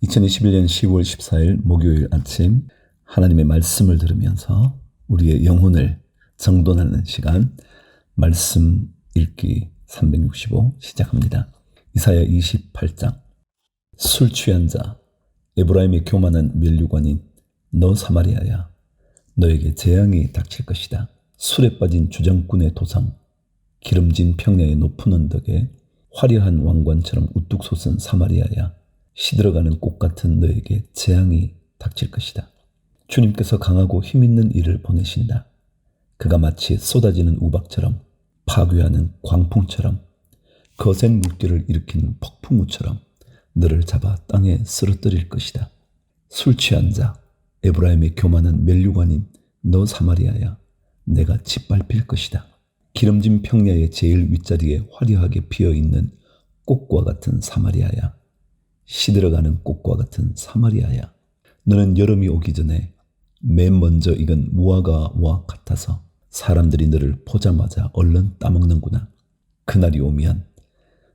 2021년 10월 14일 목요일 아침 하나님의 말씀을 들으면서 우리의 영혼을 정돈하는 시간 말씀 읽기 365 시작합니다. 이사야 28장 술 취한 자 에브라임의 교만한 면류관인 너 사마리아야 너에게 재앙이 닥칠 것이다. 술에 빠진 주장꾼의 도상 기름진 평야의 높은 언덕에 화려한 왕관처럼 우뚝 솟은 사마리아야 시들어가는 꽃 같은 너에게 재앙이 닥칠 것이다. 주님께서 강하고 힘있는 이를 보내신다. 그가 마치 쏟아지는 우박처럼 파괴하는 광풍처럼 거센 물결을 일으키는 폭풍우처럼 너를 잡아 땅에 쓰러뜨릴 것이다. 술 취한 자 에브라임의 교만한 면류관인 너 사마리아야 내가 짓밟힐 것이다. 기름진 평야의 제일 윗자리에 화려하게 피어있는 꽃과 같은 사마리아야 시들어가는 꽃과 같은 사마리아야 너는 여름이 오기 전에 맨 먼저 익은 무화과와 같아서 사람들이 너를 보자마자 얼른 따먹는구나. 그날이 오면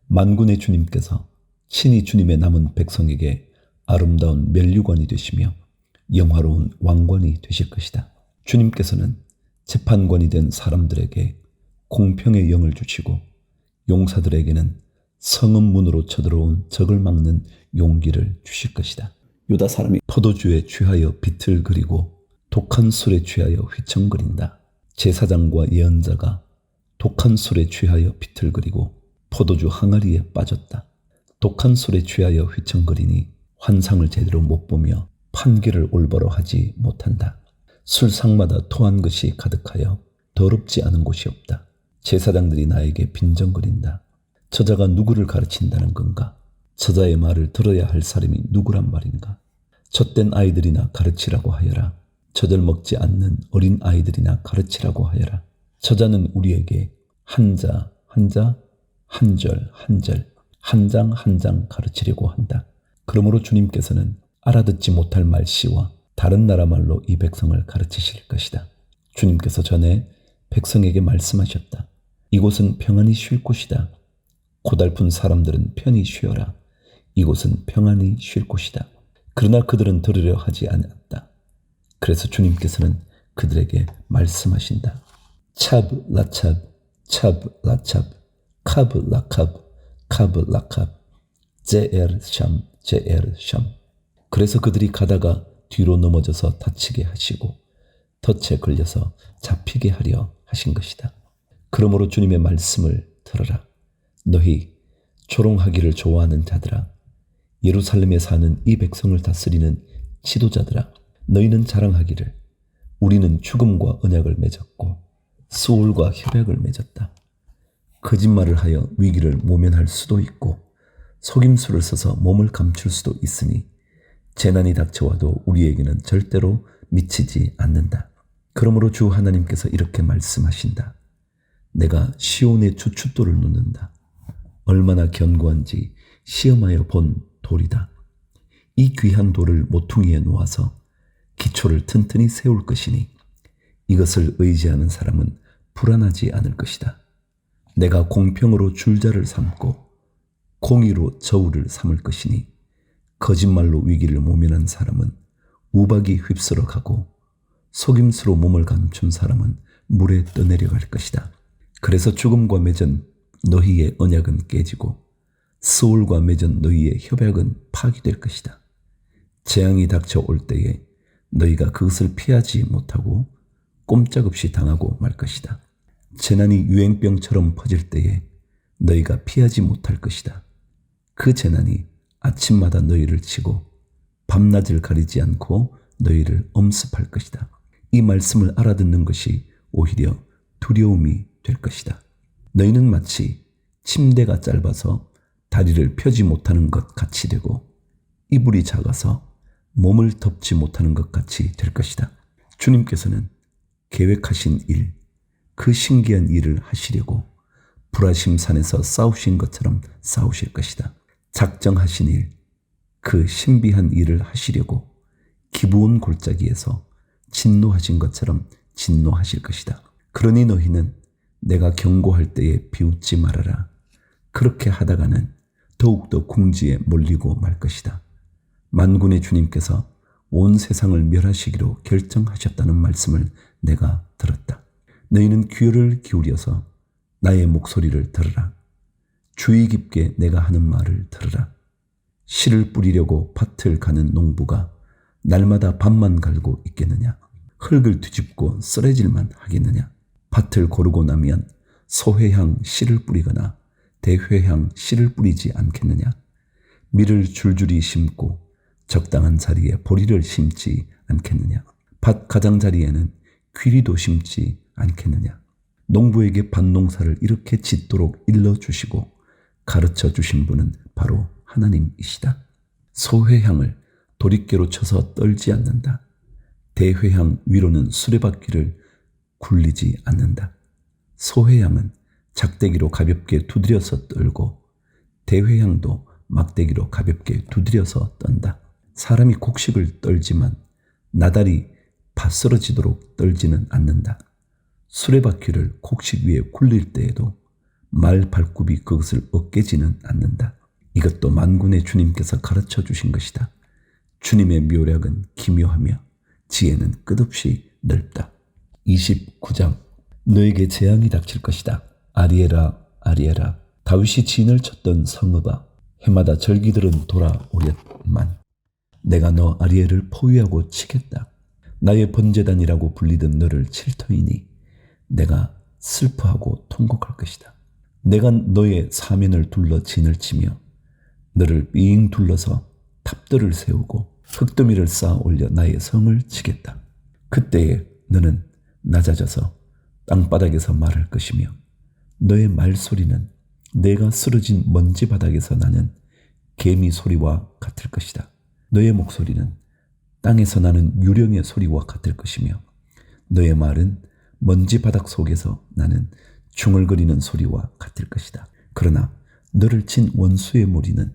만군의 주님께서 친히 주님의 남은 백성에게 아름다운 면류관이 되시며 영화로운 왕관이 되실 것이다. 주님께서는 재판관이 된 사람들에게 공평의 영을 주시고 용사들에게는 성읍 문으로 쳐들어온 적을 막는 용기를 주실 것이다. 유다 사람이 포도주에 취하여 비틀거리고 독한 술에 취하여 휘청거린다. 제사장과 예언자가 독한 술에 취하여 비틀거리고 포도주 항아리에 빠졌다. 독한 술에 취하여 휘청거리니 환상을 제대로 못 보며 판결을 올바로 하지 못한다. 술상마다 토한 것이 가득하여 더럽지 않은 곳이 없다. 제사장들이 나에게 빈정거린다. 저자가 누구를 가르친다는 건가? 저자의 말을 들어야 할 사람이 누구란 말인가? 젖된 아이들이나 가르치라고 하여라. 젖을 먹지 않는 어린 아이들이나 가르치라고 하여라. 저자는 우리에게 한자 한자, 한절 한절, 한 장 한 장 가르치려고 한다. 그러므로 주님께서는 알아듣지 못할 말씨와 다른 나라 말로 이 백성을 가르치실 것이다. 주님께서 전에 백성에게 말씀하셨다. 이곳은 평안히 쉴 곳이다. 고달픈 사람들은 편히 쉬어라. 이곳은 평안히 쉴 곳이다. 그러나 그들은 들으려 하지 않았다. 그래서 주님께서는 그들에게 말씀하신다. 차브 라차브, 차브 라차브, 카브 라카브, 카브 라카브, 제엘 샴, 제엘 샴. 그래서 그들이 가다가 뒤로 넘어져서 다치게 하시고 덫에 걸려서 잡히게 하려 하신 것이다. 그러므로 주님의 말씀을 들어라. 너희 조롱하기를 좋아하는 자들아, 예루살렘에 사는 이 백성을 다스리는 지도자들아, 너희는 자랑하기를 우리는 죽음과 언약을 맺었고 수울과 협약을 맺었다. 거짓말을 하여 위기를 모면할 수도 있고 속임수를 써서 몸을 감출 수도 있으니 재난이 닥쳐와도 우리에게는 절대로 미치지 않는다. 그러므로 주 하나님께서 이렇게 말씀하신다. 내가 시온의 주춧돌을 놓는다. 얼마나 견고한지 시험하여 본 돌이다. 이 귀한 돌을 모퉁이에 놓아서 기초를 튼튼히 세울 것이니 이것을 의지하는 사람은 불안하지 않을 것이다. 내가 공평으로 줄자를 삼고 공의로 저울을 삼을 것이니 거짓말로 위기를 모면한 사람은 우박이 휩쓸어 가고 속임수로 몸을 감춘 사람은 물에 떠내려갈 것이다. 그래서 죽음과 맺은 너희의 언약은 깨지고 수울과 맺은 너희의 협약은 파기될 것이다. 재앙이 닥쳐올 때에 너희가 그것을 피하지 못하고 꼼짝없이 당하고 말 것이다. 재난이 유행병처럼 퍼질 때에 너희가 피하지 못할 것이다. 그 재난이 아침마다 너희를 치고 밤낮을 가리지 않고 너희를 엄습할 것이다. 이 말씀을 알아듣는 것이 오히려 두려움이 될 것이다. 너희는 마치 침대가 짧아서 다리를 펴지 못하는 것 같이 되고 이불이 작아서 몸을 덮지 못하는 것 같이 될 것이다. 주님께서는 계획하신 일, 그 신기한 일을 하시려고 불화심산에서 싸우신 것처럼 싸우실 것이다. 작정하신 일, 그 신비한 일을 하시려고 기브온 골짜기에서 진노하신 것처럼 진노하실 것이다. 그러니 너희는 내가 경고할 때에 비웃지 말아라. 그렇게 하다가는 더욱더 궁지에 몰리고 말 것이다. 만군의 주님께서 온 세상을 멸하시기로 결정하셨다는 말씀을 내가 들었다. 너희는 귀를 기울여서 나의 목소리를 들으라. 주의 깊게 내가 하는 말을 들으라. 씨를 뿌리려고 밭을 가는 농부가 날마다 밭만 갈고 있겠느냐? 흙을 뒤집고 쓰레질만 하겠느냐? 밭을 고르고 나면 소회향 씨를 뿌리거나 대회향 씨를 뿌리지 않겠느냐? 밀을 줄줄이 심고 적당한 자리에 보리를 심지 않겠느냐? 밭 가장자리에는 귀리도 심지 않겠느냐? 농부에게 밭농사를 이렇게 짓도록 일러주시고 가르쳐 주신 분은 바로 하나님이시다. 소회향을 도릿개로 쳐서 떨지 않는다. 대회향 위로는 수레바퀴를 굴리지 않는다. 소회향은 작대기로 가볍게 두드려서 떨고 대회향도 막대기로 가볍게 두드려서 떤다. 사람이 곡식을 떨지만 나달이 파스러지도록 떨지는 않는다. 수레바퀴를 곡식 위에 굴릴 때에도 말 발굽이 그것을 으깨지는 않는다. 이것도 만군의 주님께서 가르쳐 주신 것이다. 주님의 묘략은 기묘하며 지혜는 끝없이 넓다. 29장. 너에게 재앙이 닥칠 것이다. 아리에라 아리에라. 다윗이 진을 쳤던 성읍아, 해마다 절기들은 돌아오렸만 내가 너 아리엘을 포위하고 치겠다. 나의 번제단이라고 불리던 너를 칠 터이니 내가 슬퍼하고 통곡할 것이다. 내가 너의 사면을 둘러 진을 치며 너를 삥 둘러서 탑들을 세우고 흙더미를 쌓아 올려 나의 성을 치겠다. 그때에 너는 낮아져서 땅바닥에서 말할 것이며 너의 말소리는 내가 쓰러진 먼지 바닥에서 나는 개미 소리와 같을 것이다. 너의 목소리는 땅에서 나는 유령의 소리와 같을 것이며 너의 말은 먼지 바닥 속에서 나는 중얼거리는 소리와 같을 것이다. 그러나 너를 친 원수의 무리는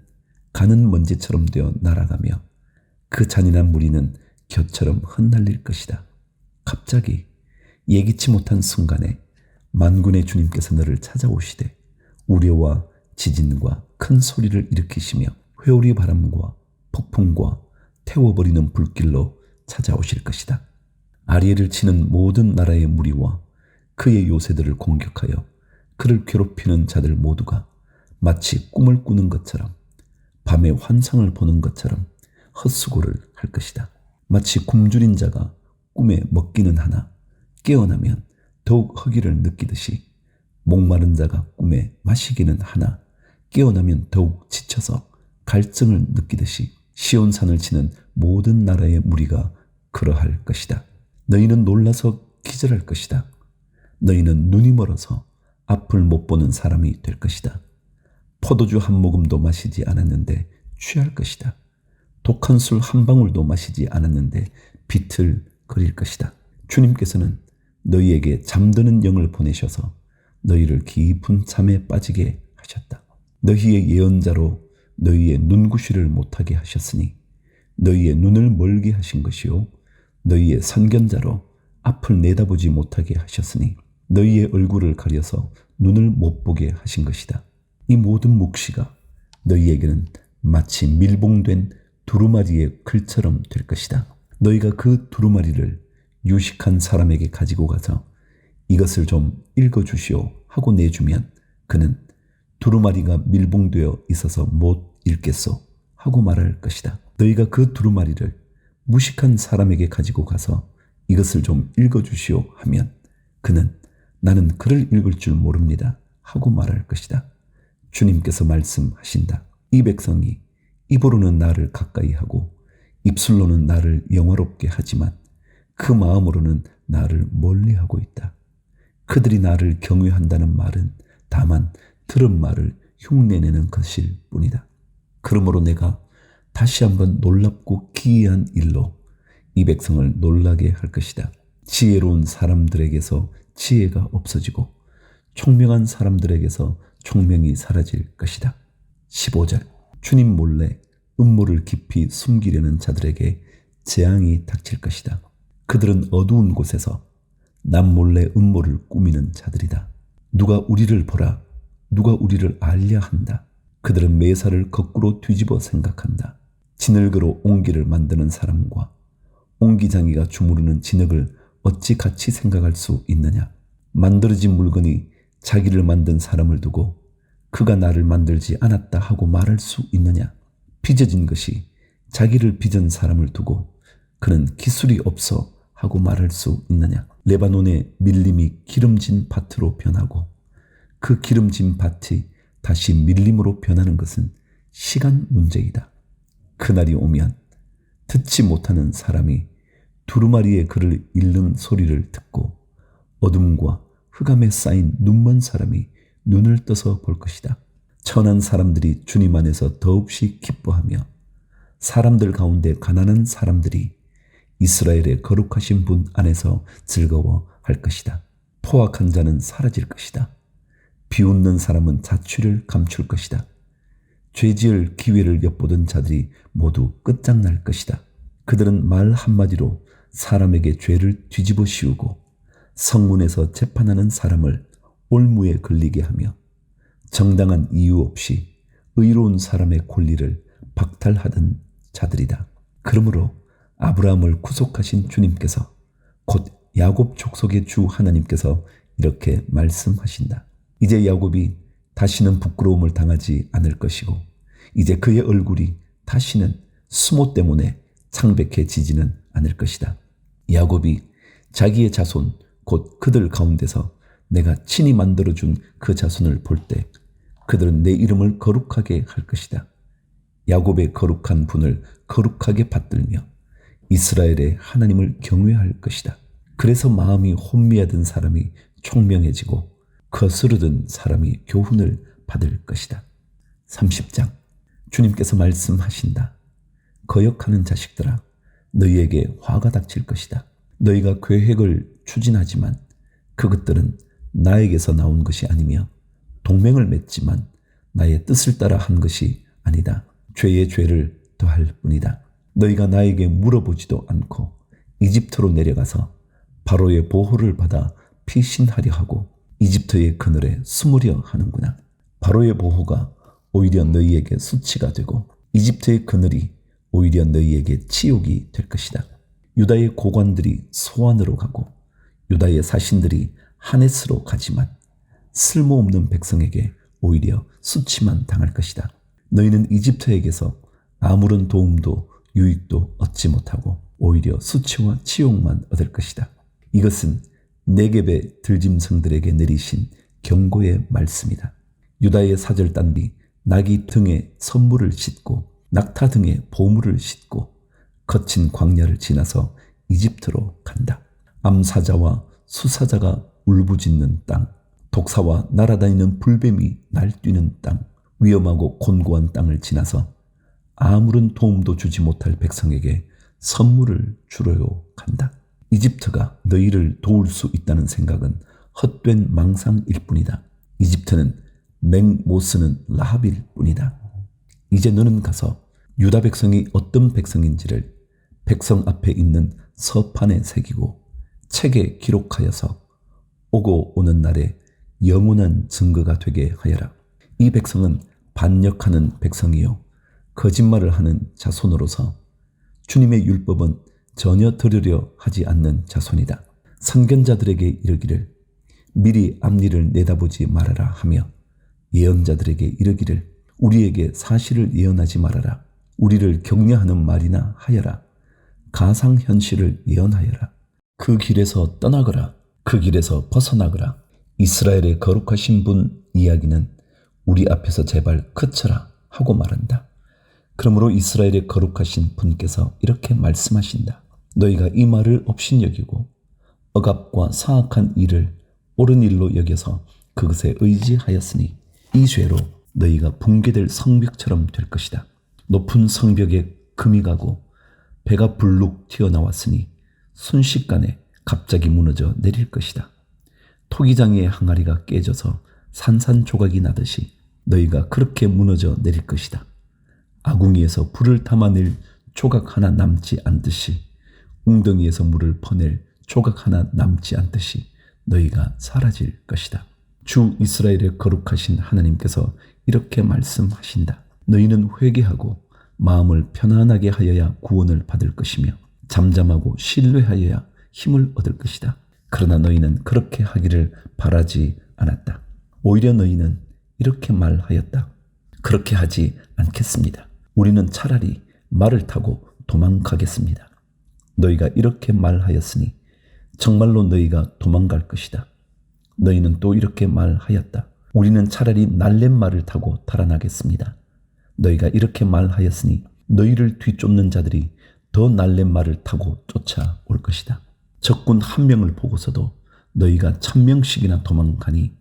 가는 먼지처럼 되어 날아가며 그 잔인한 무리는 겨처럼 흩날릴 것이다. 갑자기 예기치 못한 순간에 만군의 주님께서 너를 찾아오시되 우려와 지진과 큰 소리를 일으키시며 회오리 바람과 폭풍과 태워버리는 불길로 찾아오실 것이다. 아리엘을 치는 모든 나라의 무리와 그의 요새들을 공격하여 그를 괴롭히는 자들 모두가 마치 꿈을 꾸는 것처럼 밤에 환상을 보는 것처럼 헛수고를 할 것이다. 마치 굶주린 자가 꿈에 먹기는 하나 깨어나면 더욱 허기를 느끼듯이 목마른 자가 꿈에 마시기는 하나 깨어나면 더욱 지쳐서 갈증을 느끼듯이 시온산을 치는 모든 나라의 무리가 그러할 것이다. 너희는 놀라서 기절할 것이다. 너희는 눈이 멀어서 앞을 못 보는 사람이 될 것이다. 포도주 한 모금도 마시지 않았는데 취할 것이다. 독한 술 한 방울도 마시지 않았는데 비틀거릴 것이다. 주님께서는 너희에게 잠드는 영을 보내셔서 너희를 깊은 잠에 빠지게 하셨다. 너희의 예언자로 너희의 눈구시를 못하게 하셨으니 너희의 눈을 멀게 하신 것이요 너희의 선견자로 앞을 내다보지 못하게 하셨으니 너희의 얼굴을 가려서 눈을 못 보게 하신 것이다. 이 모든 묵시가 너희에게는 마치 밀봉된 두루마리의 글처럼 될 것이다. 너희가 그 두루마리를 유식한 사람에게 가지고 가서 이것을 좀 읽어주시오 하고 내주면 그는 두루마리가 밀봉되어 있어서 못 읽겠소 하고 말할 것이다. 너희가 그 두루마리를 무식한 사람에게 가지고 가서 이것을 좀 읽어주시오 하면 그는 나는 글을 읽을 줄 모릅니다 하고 말할 것이다. 주님께서 말씀하신다. 이 백성이 입으로는 나를 가까이 하고 입술로는 나를 영화롭게 하지만 그 마음으로는 나를 멀리하고 있다. 그들이 나를 경외한다는 말은 다만 들은 말을 흉내내는 것일 뿐이다. 그러므로 내가 다시 한번 놀랍고 기이한 일로 이 백성을 놀라게 할 것이다. 지혜로운 사람들에게서 지혜가 없어지고 총명한 사람들에게서 총명이 사라질 것이다. 15절. 주님 몰래 음모를 깊이 숨기려는 자들에게 재앙이 닥칠 것이다. 그들은 어두운 곳에서 남 몰래 음모를 꾸미는 자들이다. 누가 우리를 보라, 누가 우리를 알려 한다. 그들은 매사를 거꾸로 뒤집어 생각한다. 진흙으로 옹기를 만드는 사람과 옹기장이가 주무르는 진흙을 어찌 같이 생각할 수 있느냐. 만들어진 물건이 자기를 만든 사람을 두고 그가 나를 만들지 않았다 하고 말할 수 있느냐. 빚어진 것이 자기를 빚은 사람을 두고 그는 기술이 없어 하고 말할 수 있느냐. 레바논의 밀림이 기름진 밭으로 변하고 그 기름진 밭이 다시 밀림으로 변하는 것은 시간 문제이다. 그날이 오면 듣지 못하는 사람이 두루마리의 글을 읽는 소리를 듣고 어둠과 흑암에 쌓인 눈먼 사람이 눈을 떠서 볼 것이다. 천한 사람들이 주님 안에서 더없이 기뻐하며 사람들 가운데 가난한 사람들이 이스라엘의 거룩하신 분 안에서 즐거워할 것이다. 포악한 자는 사라질 것이다. 비웃는 사람은 자취를 감출 것이다. 죄지을 기회를 엿보던 자들이 모두 끝장날 것이다. 그들은 말 한마디로 사람에게 죄를 뒤집어 씌우고 성문에서 재판하는 사람을 올무에 걸리게 하며 정당한 이유 없이 의로운 사람의 권리를 박탈하던 자들이다. 그러므로 아브라함을 구속하신 주님께서 곧 야곱 족속의 주 하나님께서 이렇게 말씀하신다. 이제 야곱이 다시는 부끄러움을 당하지 않을 것이고 이제 그의 얼굴이 다시는 수모 때문에 창백해지지는 않을 것이다. 야곱이 자기의 자손 곧 그들 가운데서 내가 친히 만들어준 그 자손을 볼 때 그들은 내 이름을 거룩하게 할 것이다. 야곱의 거룩한 분을 거룩하게 받들며 이스라엘의 하나님을 경외할 것이다. 그래서 마음이 혼미하던 사람이 총명해지고 거스르던 사람이 교훈을 받을 것이다. 30장 주님께서 말씀하신다. 거역하는 자식들아 너희에게 화가 닥칠 것이다. 너희가 계획을 추진하지만 그것들은 나에게서 나온 것이 아니며 동맹을 맺지만 나의 뜻을 따라 한 것이 아니다. 죄의 죄를 더할 뿐이다. 너희가 나에게 물어보지도 않고 이집트로 내려가서 바로의 보호를 받아 피신하려 하고 이집트의 그늘에 숨으려 하는구나. 바로의 보호가 오히려 너희에게 수치가 되고 이집트의 그늘이 오히려 너희에게 치욕이 될 것이다. 유다의 고관들이 소안으로 가고 유다의 사신들이 하네스로 가지만 쓸모없는 백성에게 오히려 수치만 당할 것이다. 너희는 이집트에게서 아무런 도움도 유익도 얻지 못하고 오히려 수치와 치욕만 얻을 것이다. 이것은 네겝의 들짐승들에게 내리신 경고의 말씀이다. 유다의 사절단이 나귀 등에 선물을 싣고 낙타 등에 보물을 싣고 거친 광야를 지나서 이집트로 간다. 암사자와 수사자가 울부짖는 땅, 독사와 날아다니는 불뱀이 날뛰는 땅, 위험하고 곤고한 땅을 지나서 아무런 도움도 주지 못할 백성에게 선물을 주러 간다. 이집트가 너희를 도울 수 있다는 생각은 헛된 망상일 뿐이다. 이집트는 맹 못 쓰는 라합일 뿐이다. 이제 너는 가서 유다 백성이 어떤 백성인지를 백성 앞에 있는 서판에 새기고 책에 기록하여서 오고 오는 날에 영원한 증거가 되게 하여라. 이 백성은 반역하는 백성이요 거짓말을 하는 자손으로서 주님의 율법은 전혀 들으려 하지 않는 자손이다. 선견자들에게 이르기를 미리 앞일을 내다보지 말아라 하며 예언자들에게 이르기를 우리에게 사실을 예언하지 말아라. 우리를 격려하는 말이나 하여라. 가상현실을 예언하여라. 그 길에서 떠나거라. 그 길에서 벗어나거라. 이스라엘의 거룩하신 분 이야기는 우리 앞에서 제발 그쳐라 하고 말한다. 그러므로 이스라엘의 거룩하신 분께서 이렇게 말씀하신다. 너희가 이 말을 업신여기고 억압과 사악한 일을 옳은 일로 여겨서 그것에 의지하였으니 이 죄로 너희가 붕괴될 성벽처럼 될 것이다. 높은 성벽에 금이 가고 배가 불룩 튀어나왔으니 순식간에 갑자기 무너져 내릴 것이다. 토기장의 항아리가 깨져서 산산조각이 나듯이 너희가 그렇게 무너져 내릴 것이다. 아궁이에서 불을 담아낼 조각 하나 남지 않듯이 웅덩이에서 물을 퍼낼 조각 하나 남지 않듯이 너희가 사라질 것이다. 주 이스라엘의 거룩하신 하나님께서 이렇게 말씀하신다. 너희는 회개하고 마음을 편안하게 하여야 구원을 받을 것이며 잠잠하고 신뢰하여야 힘을 얻을 것이다. 그러나 너희는 그렇게 하기를 바라지 않았다. 오히려 너희는 이렇게 말하였다. 그렇게 하지 않겠습니다. 우리는 차라리 말을 타고 도망가겠습니다. 너희가 이렇게 말하였으니 정말로 너희가 도망갈 것이다. 너희는 또 이렇게 말하였다. 우리는 차라리 날갯말을 타고 달아나겠습니다. 너희가 이렇게 말하였으니 너희를 뒤쫓는 자들이 더 날갯말을 타고 쫓아올 것이다. 적군 1명을 보고서도 너희가 1000명씩이나 도망가니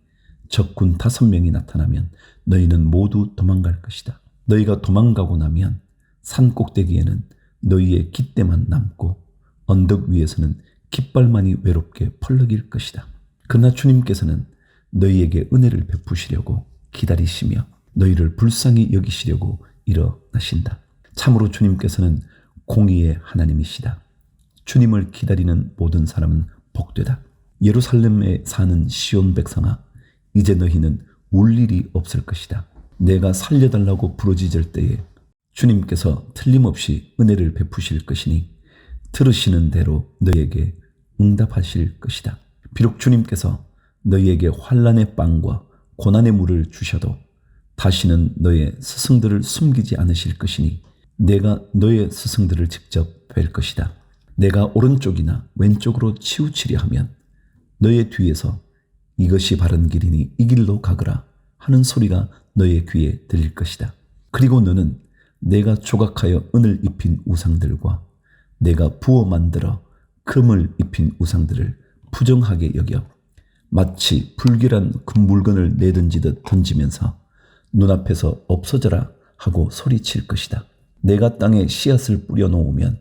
적군 5명이 나타나면 너희는 모두 도망갈 것이다. 너희가 도망가고 나면 산 꼭대기에는 너희의 깃대만 남고 언덕 위에서는 깃발만이 외롭게 펄럭일 것이다. 그러나 주님께서는 너희에게 은혜를 베푸시려고 기다리시며 너희를 불쌍히 여기시려고 일어나신다. 참으로 주님께서는 공의의 하나님이시다. 주님을 기다리는 모든 사람은 복되다. 예루살렘에 사는 시온 백성아, 이제 너희는 울 일이 없을 것이다. 내가 살려달라고 부르짖을 때에 주님께서 틀림없이 은혜를 베푸실 것이니 들으시는 대로 너희에게 응답하실 것이다. 비록 주님께서 너희에게 환난의 빵과 고난의 물을 주셔도 다시는 너의 스승들을 숨기지 않으실 것이니 내가 너의 스승들을 직접 뵐 것이다. 내가 오른쪽이나 왼쪽으로 치우치려 하면 너의 뒤에서 이것이 바른 길이니 이 길로 가거라 하는 소리가 너의 귀에 들릴 것이다. 그리고 너는 내가 조각하여 은을 입힌 우상들과 내가 부어 만들어 금을 입힌 우상들을 부정하게 여겨 마치 불결한 그 물건을 내던지듯 던지면서 눈앞에서 없어져라 하고 소리칠 것이다. 내가 땅에 씨앗을 뿌려놓으면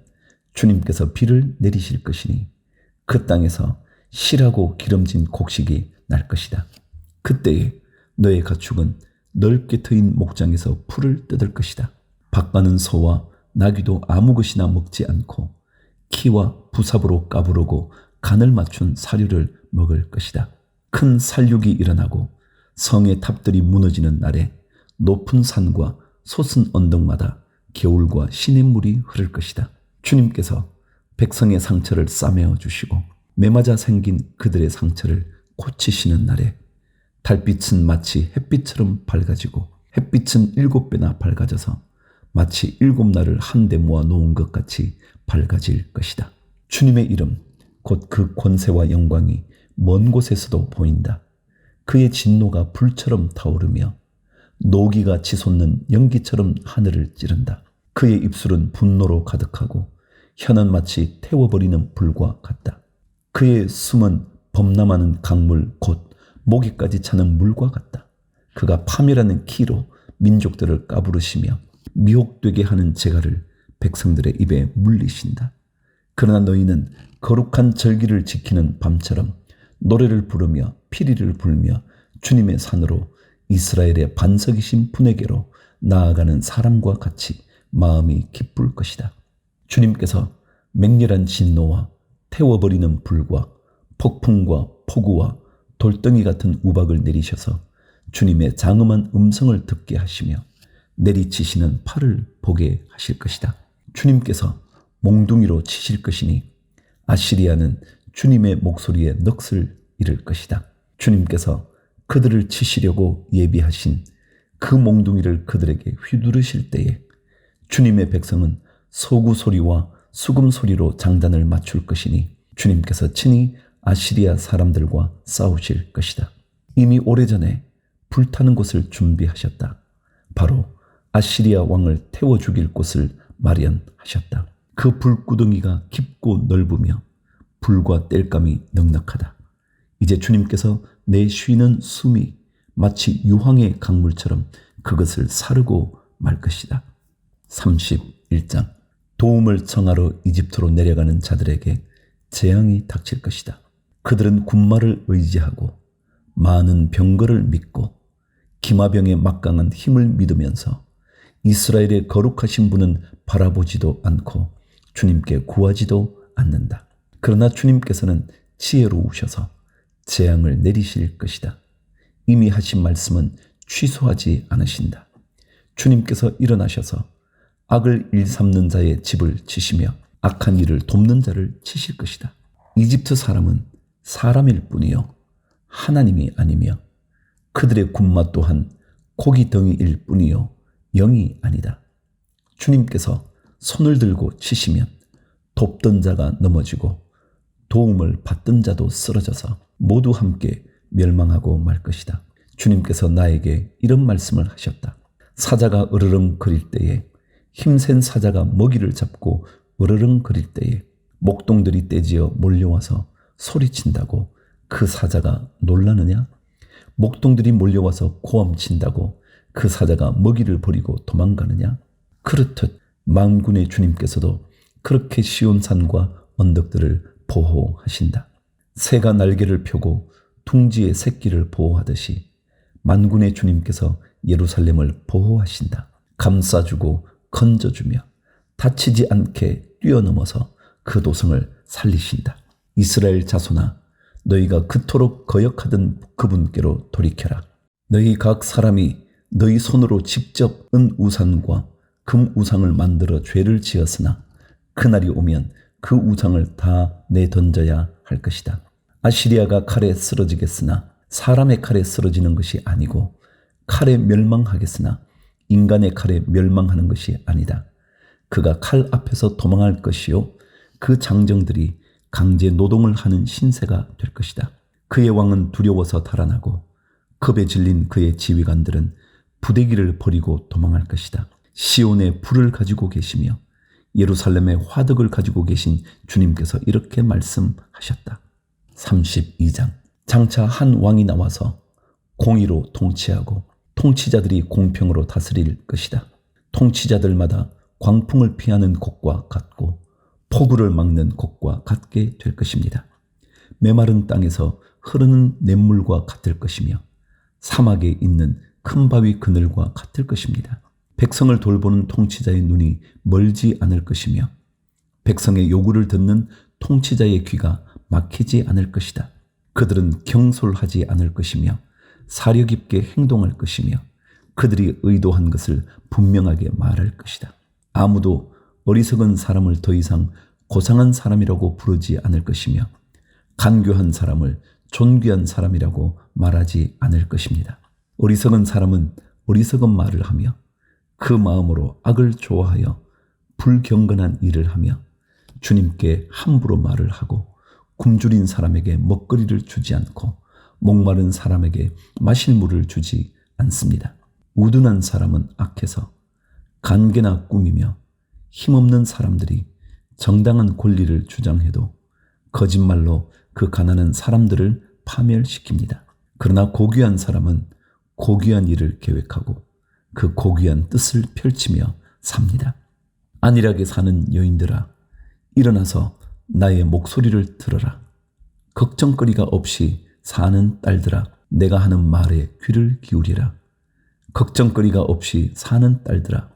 주님께서 비를 내리실 것이니 그 땅에서 실하고 기름진 곡식이 날 것이다. 그때에 너의 가축은 넓게 트인 목장에서 풀을 뜯을 것이다. 밭가는 소와 나귀도 아무 것이나 먹지 않고 키와 부삽으로 까부르고 간을 맞춘 사료를 먹을 것이다. 큰 살육이 일어나고 성의 탑들이 무너지는 날에 높은 산과 솟은 언덕마다 겨울과 시냇물이 흐를 것이다. 주님께서 백성의 상처를 싸매어 주시고 매맞아 생긴 그들의 상처를 고치시는 날에 달빛은 마치 햇빛처럼 밝아지고 햇빛은 7배나 밝아져서 마치 7날을 한데 모아 놓은 것 같이 밝아질 것이다. 주님의 이름 곧 그 권세와 영광이 먼 곳에서도 보인다. 그의 진노가 불처럼 타오르며 노기가 치솟는 연기처럼 하늘을 찌른다. 그의 입술은 분노로 가득하고 혀는 마치 태워버리는 불과 같다. 그의 숨은 범람하는 강물 곧 모기까지 차는 물과 같다. 그가 파멸하는 키로 민족들을 까부르시며 미혹되게 하는 재갈을 백성들의 입에 물리신다. 그러나 너희는 거룩한 절기를 지키는 밤처럼 노래를 부르며 피리를 불며 주님의 산으로 이스라엘의 반석이신 분에게로 나아가는 사람과 같이 마음이 기쁠 것이다. 주님께서 맹렬한 진노와 태워버리는 불과 폭풍과 폭우와 돌덩이 같은 우박을 내리셔서 주님의 장엄한 음성을 듣게 하시며 내리치시는 팔을 보게 하실 것이다. 주님께서 몽둥이로 치실 것이니 아시리아는 주님의 목소리에 넋을 잃을 것이다. 주님께서 그들을 치시려고 예비하신 그 몽둥이를 그들에게 휘두르실 때에 주님의 백성은 소구 소리와 수금 소리로 장단을 맞출 것이니 주님께서 친히 아시리아 사람들과 싸우실 것이다. 이미 오래전에 불타는 곳을 준비하셨다. 바로 아시리아 왕을 태워 죽일 곳을 마련하셨다. 그 불구덩이가 깊고 넓으며 불과 땔감이 넉넉하다. 이제 주님께서 내쉬는 숨이 마치 유황의 강물처럼 그것을 사르고 말 것이다. 31장 도움을 청하러 이집트로 내려가는 자들에게 재앙이 닥칠 것이다. 그들은 군마를 의지하고 많은 병거를 믿고 기마병의 막강한 힘을 믿으면서 이스라엘의 거룩하신 분은 바라보지도 않고 주님께 구하지도 않는다. 그러나 주님께서는 지혜로우셔서 재앙을 내리실 것이다. 이미 하신 말씀은 취소하지 않으신다. 주님께서 일어나셔서 악을 일삼는 자의 집을 치시며 악한 일을 돕는 자를 치실 것이다. 이집트 사람은 사람일 뿐이요 하나님이 아니며 그들의 군마 또한 고기 덩이일 뿐이요 영이 아니다. 주님께서 손을 들고 치시면 돕던 자가 넘어지고 도움을 받던 자도 쓰러져서 모두 함께 멸망하고 말 것이다. 주님께서 나에게 이런 말씀을 하셨다. 사자가 으르렁거릴 때에 힘센 사자가 먹이를 잡고 으르렁거릴 때에 목동들이 떼지어 몰려와서 소리친다고 그 사자가 놀라느냐? 목동들이 몰려와서 고함친다고 그 사자가 먹이를 버리고 도망가느냐? 그렇듯 만군의 주님께서도 그렇게 시온산과 언덕들을 보호하신다. 새가 날개를 펴고 둥지의 새끼를 보호하듯이 만군의 주님께서 예루살렘을 보호하신다. 감싸주고 건져주며 다치지 않게 뛰어넘어서 그 도성을 살리신다. 이스라엘 자손아, 너희가 그토록 거역하던 그분께로 돌이켜라. 너희 각 사람이 너희 손으로 직접 은 우상과 금 우상을 만들어 죄를 지었으나 그날이 오면 그 우상을 다 내던져야 할 것이다. 아시리아가 칼에 쓰러지겠으나 사람의 칼에 쓰러지는 것이 아니고 칼에 멸망하겠으나 인간의 칼에 멸망하는 것이 아니다. 그가 칼 앞에서 도망할 것이요 그 장정들이 강제 노동을 하는 신세가 될 것이다. 그의 왕은 두려워서 달아나고 겁에 질린 그의 지휘관들은 부대기를 버리고 도망할 것이다. 시온에 불을 가지고 계시며 예루살렘에 화덕을 가지고 계신 주님께서 이렇게 말씀하셨다. 32장. 장차 한 왕이 나와서 공의로 통치하고 통치자들이 공평으로 다스릴 것이다. 통치자들마다 광풍을 피하는 곳과 같고 폭우를 막는 곳과 같게 될 것입니다. 메마른 땅에서 흐르는 냇물과 같을 것이며 사막에 있는 큰 바위 그늘과 같을 것입니다. 백성을 돌보는 통치자의 눈이 멀지 않을 것이며 백성의 요구를 듣는 통치자의 귀가 막히지 않을 것이다. 그들은 경솔하지 않을 것이며 사려 깊게 행동할 것이며 그들이 의도한 것을 분명하게 말할 것이다. 아무도 어리석은 사람을 더 이상 고상한 사람이라고 부르지 않을 것이며 간교한 사람을 존귀한 사람이라고 말하지 않을 것입니다. 어리석은 사람은 어리석은 말을 하며 그 마음으로 악을 좋아하여 불경건한 일을 하며 주님께 함부로 말을 하고 굶주린 사람에게 먹거리를 주지 않고 목마른 사람에게 마실 물을 주지 않습니다. 우둔한 사람은 악해서 간계나 꾸미며 힘없는 사람들이 정당한 권리를 주장해도 거짓말로 그 가난한 사람들을 파멸시킵니다. 그러나 고귀한 사람은 고귀한 일을 계획하고 그 고귀한 뜻을 펼치며 삽니다. 안일하게 사는 여인들아, 일어나서 나의 목소리를 들어라. 걱정거리가 없이 사는 딸들아, 내가 하는 말에 귀를 기울이라. 걱정거리가 없이 사는 딸들아,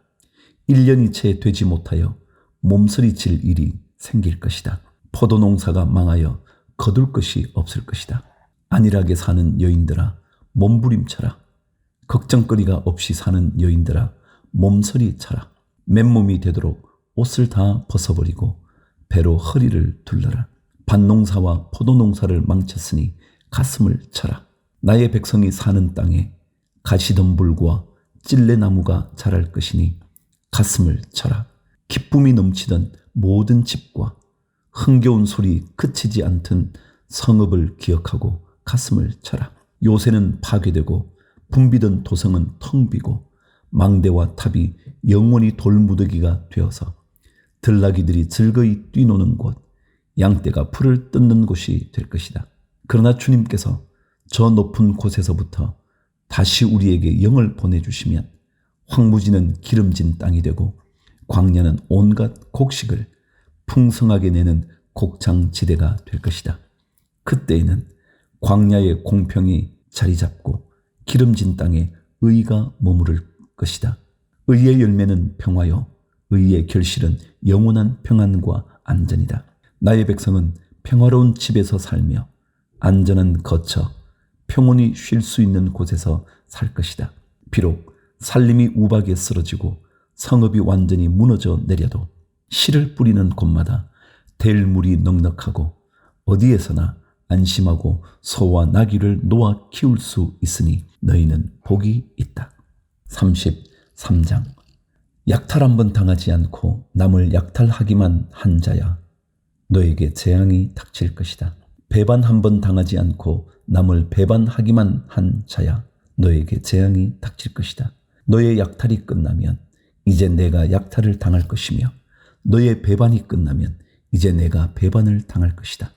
1년이 채 되지 못하여 몸서리칠 일이 생길 것이다. 포도 농사가 망하여 거둘 것이 없을 것이다. 안일하게 사는 여인들아, 몸부림쳐라. 걱정거리가 없이 사는 여인들아, 몸서리쳐라. 맨몸이 되도록 옷을 다 벗어버리고 배로 허리를 둘러라. 밭농사와 포도농사를 망쳤으니 가슴을 쳐라. 나의 백성이 사는 땅에 가시덤불과 찔레나무가 자랄 것이니 가슴을 쳐라. 기쁨이 넘치던 모든 집과 흥겨운 소리 그치지 않던 성읍을 기억하고 가슴을 쳐라. 요새는 파괴되고 붐비던 도성은 텅 비고 망대와 탑이 영원히 돌무더기가 되어서 들나귀들이 즐거이 뛰노는 곳, 양떼가 풀을 뜯는 곳이 될 것이다. 그러나 주님께서 저 높은 곳에서부터 다시 우리에게 영을 보내주시면 황무지는 기름진 땅이 되고 광야는 온갖 곡식을 풍성하게 내는 곡창지대가 될 것이다. 그때에는 광야의 공평이 자리 잡고 기름진 땅에 의가 머무를 것이다. 의의 열매는 평화요, 의의 결실은 영원한 평안과 안전이다. 나의 백성은 평화로운 집에서 살며 안전한 거처, 평온히 쉴 수 있는 곳에서 살 것이다. 비록 살림이 우박에 쓰러지고 성읍이 완전히 무너져 내려도 씨를 뿌리는 곳마다 될 물이 넉넉하고 어디에서나 안심하고 소와 나귀를 놓아 키울 수 있으니 너희는 복이 있다. 33장. 약탈 한번 당하지 않고 남을 약탈하기만 한 자야, 너에게 재앙이 닥칠 것이다. 배반 한번 당하지 않고 남을 배반하기만 한 자야, 너에게 재앙이 닥칠 것이다. 너의 약탈이 끝나면 이제 내가 약탈을 당할 것이며 너의 배반이 끝나면 이제 내가 배반을 당할 것이다.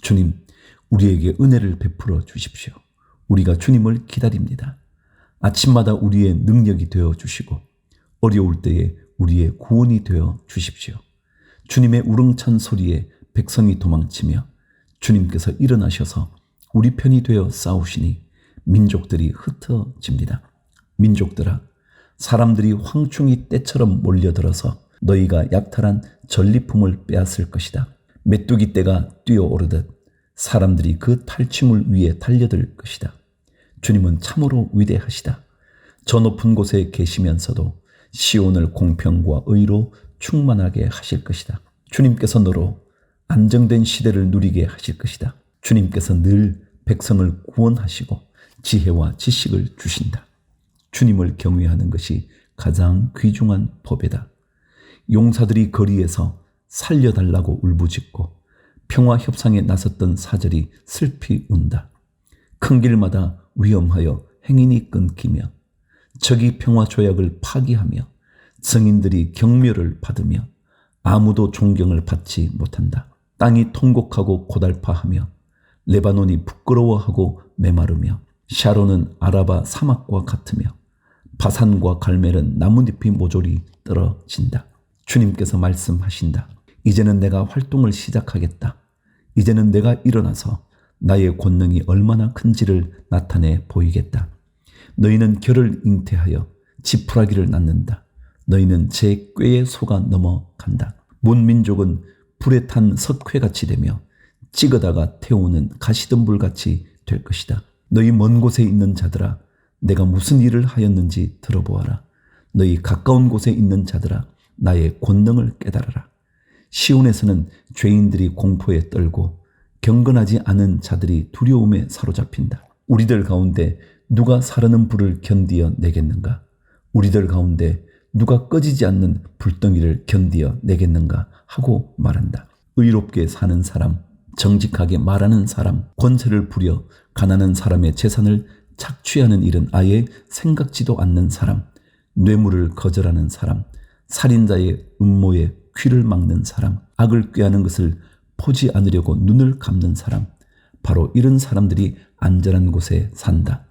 주님, 우리에게 은혜를 베풀어 주십시오. 우리가 주님을 기다립니다. 아침마다 우리의 능력이 되어 주시고 어려울 때에 우리의 구원이 되어 주십시오. 주님의 우렁찬 소리에 백성이 도망치며 주님께서 일어나셔서 우리 편이 되어 싸우시니 민족들이 흩어집니다. 민족들아, 사람들이 황충이 떼처럼 몰려들어서 너희가 약탈한 전리품을 빼앗을 것이다. 메뚜기 떼가 뛰어오르듯 사람들이 그 탈취물 위에 달려들 것이다. 주님은 참으로 위대하시다. 저 높은 곳에 계시면서도 시온을 공평과 의로 충만하게 하실 것이다. 주님께서 너로 안정된 시대를 누리게 하실 것이다. 주님께서 늘 백성을 구원하시고 지혜와 지식을 주신다. 주님을 경외하는 것이 가장 귀중한 법이다. 용사들이 거리에서 살려달라고 울부짖고 평화 협상에 나섰던 사절이 슬피 운다. 큰 길마다 위험하여 행인이 끊기며 적이 평화 조약을 파기하며 증인들이 경멸을 받으며 아무도 존경을 받지 못한다. 땅이 통곡하고 고달파하며 레바논이 부끄러워하고 메마르며 샤론은 아라바 사막과 같으며 바산과 갈멜은 나뭇잎이 모조리 떨어진다. 주님께서 말씀하신다. 이제는 내가 활동을 시작하겠다. 이제는 내가 일어나서 나의 권능이 얼마나 큰지를 나타내 보이겠다. 너희는 결을 잉태하여 지푸라기를 낳는다. 너희는 제 꾀에 속아 넘어간다. 문민족은 불에 탄 석회같이 되며 찍어다가 태우는 가시덤불같이 될 것이다. 너희 먼 곳에 있는 자들아, 내가 무슨 일을 하였는지 들어보아라. 너희 가까운 곳에 있는 자들아, 나의 권능을 깨달아라. 시온에서는 죄인들이 공포에 떨고 경건하지 않은 자들이 두려움에 사로잡힌다. 우리들 가운데 누가 사르는 불을 견디어 내겠는가? 우리들 가운데 누가 꺼지지 않는 불덩이를 견디어 내겠는가? 하고 말한다. 의롭게 사는 사람, 정직하게 말하는 사람, 권세를 부려 가난한 사람의 재산을 착취하는 일은 아예 생각지도 않는 사람, 뇌물을 거절하는 사람, 살인자의 음모에 귀를 막는 사람, 악을 꾀하는 것을 보지 않으려고 눈을 감는 사람, 바로 이런 사람들이 안전한 곳에 산다.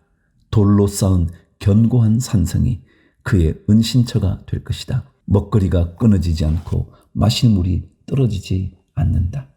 돌로 쌓은 견고한 산성이 그의 은신처가 될 것이다. 먹거리가 끊어지지 않고 마실 물이 떨어지지 않는다.